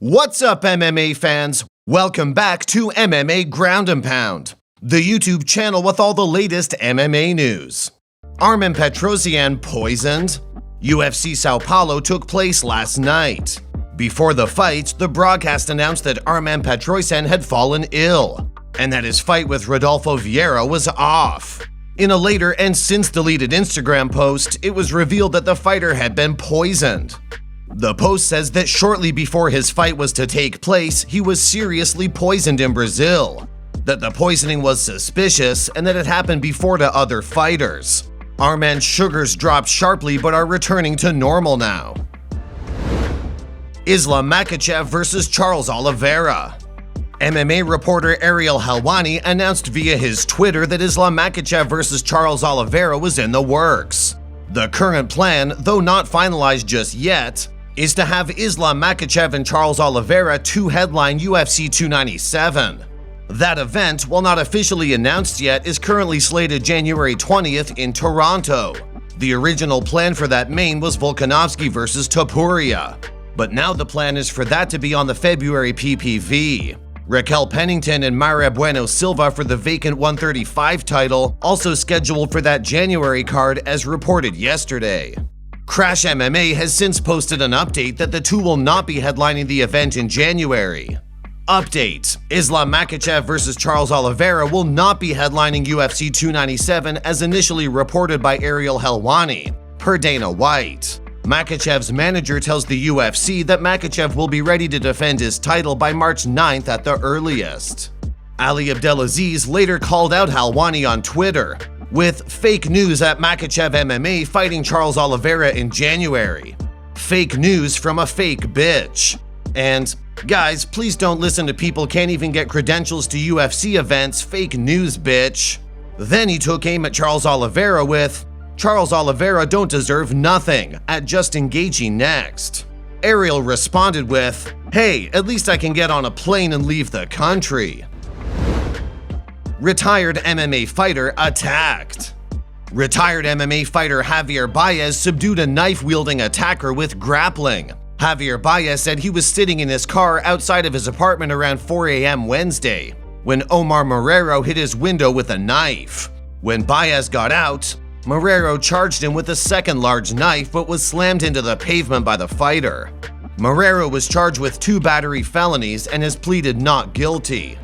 What's up, MMA fans? Welcome back to MMA Ground and Pound, the YouTube channel with all the latest MMA news. Armen Petrosyan poisoned? UFC Sao Paulo took place last night. Before the fight, the broadcast announced that Armen Petrosyan had fallen ill, and that his fight with Rodolfo Vieira was off. In a later and since-deleted Instagram post, it was revealed that the fighter had been poisoned. The post says that shortly before his fight was to take place, he was seriously poisoned in Brazil, that the poisoning was suspicious, and that it happened before to other fighters. Armen's sugars dropped sharply but are returning to normal now. Islam Makhachev versus Charles Oliveira. MMA reporter Ariel Helwani announced via his Twitter that Islam Makhachev versus Charles Oliveira was in the works. The current plan, though not finalized just yet, is to have Islam Makhachev and Charles Oliveira headline UFC 297. That event, while not officially announced yet, is currently slated January 20th in Toronto. The original plan for that main was Volkanovski versus Topuria, but now the plan is for that to be on the February PPV. Raquel Pennington and Mayra Bueno Silva for the vacant 135 title, also scheduled for that January card as reported yesterday. Crash MMA has since posted an update that the two will not be headlining the event in January. Update: Islam Makhachev vs. Charles Oliveira will not be headlining UFC 297 as initially reported by Ariel Helwani, per Dana White. Makhachev's manager tells the UFC that Makhachev will be ready to defend his title by March 9th at the earliest. Ali Abdelaziz later called out Helwani on Twitter, with fake news at Makhachev MMA fighting Charles Oliveira in January. Fake news from a fake bitch. And guys, please don't listen to people can't even get credentials to UFC events, fake news bitch. Then he took aim at Charles Oliveira with, Charles Oliveira don't deserve nothing, at just engaging next. Ariel responded with, hey, at least I can get on a plane and leave the country. Retired MMA fighter attacked. Retired MMA fighter Javier Baez subdued a knife-wielding attacker with grappling. Javier Baez said he was sitting in his car outside of his apartment around 4 a.m. Wednesday when Omar Marrero hit his window with a knife. When Baez got out, Marrero charged him with a second large knife but was slammed into the pavement by the fighter. Marrero was charged with 2 battery felonies and has pleaded not guilty.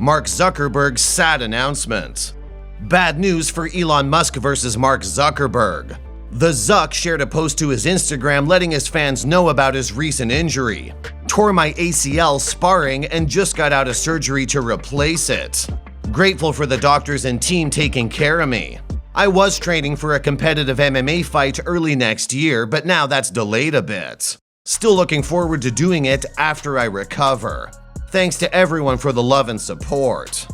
Mark Zuckerberg's sad announcement. Bad news for Elon Musk versus Mark Zuckerberg. The Zuck shared a post to his Instagram letting his fans know about his recent injury. Tore my ACL sparring and just got out of surgery to replace it. Grateful for the doctors and team taking care of me. I was training for a competitive MMA fight early next year, but now that's delayed a bit. Still looking forward to doing it after I recover. Thanks to everyone for the love and support.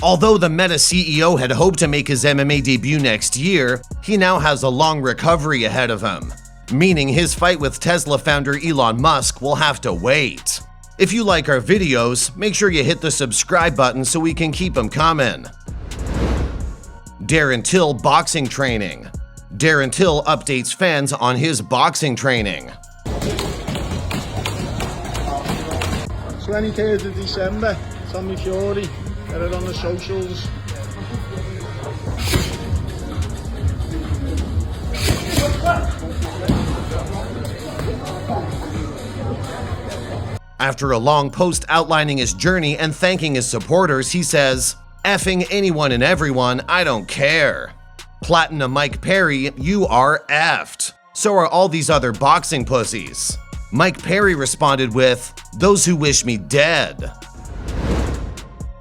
Although the Meta CEO had hoped to make his MMA debut next year, he now has a long recovery ahead of him, meaning his fight with Tesla founder Elon Musk will have to wait. If you like our videos, make sure you hit the subscribe button so we can keep them coming. Darren Till boxing training. Darren Till updates fans on his boxing training. 23rd of December, Tommy Fury, get it on the socials. After a long post outlining his journey and thanking his supporters, he says, "Effing anyone and everyone, I don't care. Platinum Mike Perry, you are effed. So are all these other boxing pussies." Mike Perry responded with, "Those who wish me dead."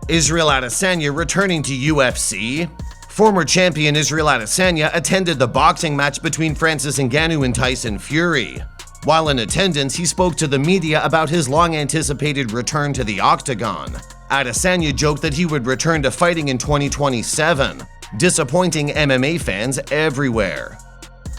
Israel Adesanya returning to UFC. Former champion Israel Adesanya attended the boxing match between Francis Ngannou and Tyson Fury. While in attendance, he spoke to the media about his long-anticipated return to the octagon. Adesanya joked that he would return to fighting in 2027, disappointing MMA fans everywhere.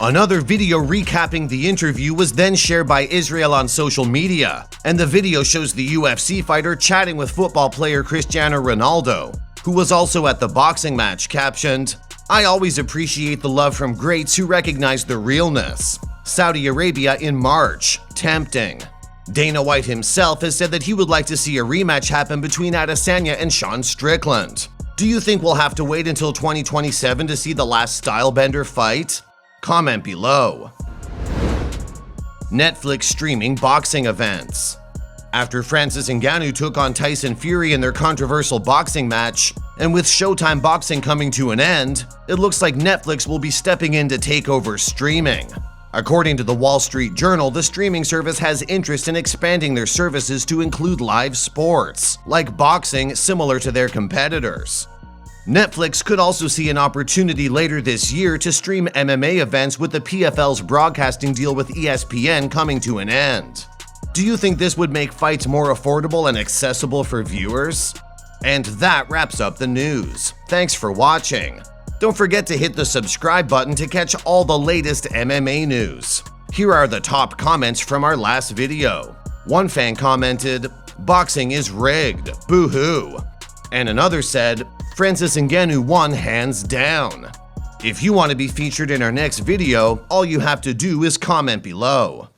Another video recapping the interview was then shared by Israel on social media, and the video shows the UFC fighter chatting with football player Cristiano Ronaldo, who was also at the boxing match, captioned, "I always appreciate the love from greats who recognize the realness. Saudi Arabia in March. Tempting." Dana White himself has said that he would like to see a rematch happen between Adesanya and Sean Strickland. Do you think we'll have to wait until 2027 to see the last stylebender fight? Comment below. Netflix streaming boxing events. After Francis Ngannou took on Tyson Fury in their controversial boxing match, and with Showtime Boxing coming to an end, it looks like Netflix will be stepping in to take over streaming. According to the Wall Street Journal, the streaming service has interest in expanding their services to include live sports, like boxing, similar to their competitors. Netflix could also see an opportunity later this year to stream MMA events with the PFL's broadcasting deal with ESPN coming to an end. Do you think this would make fights more affordable and accessible for viewers? And that wraps up the news. Thanks for watching. Don't forget to hit the subscribe button to catch all the latest MMA news. Here are the top comments from our last video. One fan commented, "Boxing is rigged, boo-hoo." And another said, "Francis Ngannou won hands down." If you want to be featured in our next video, all you have to do is comment below.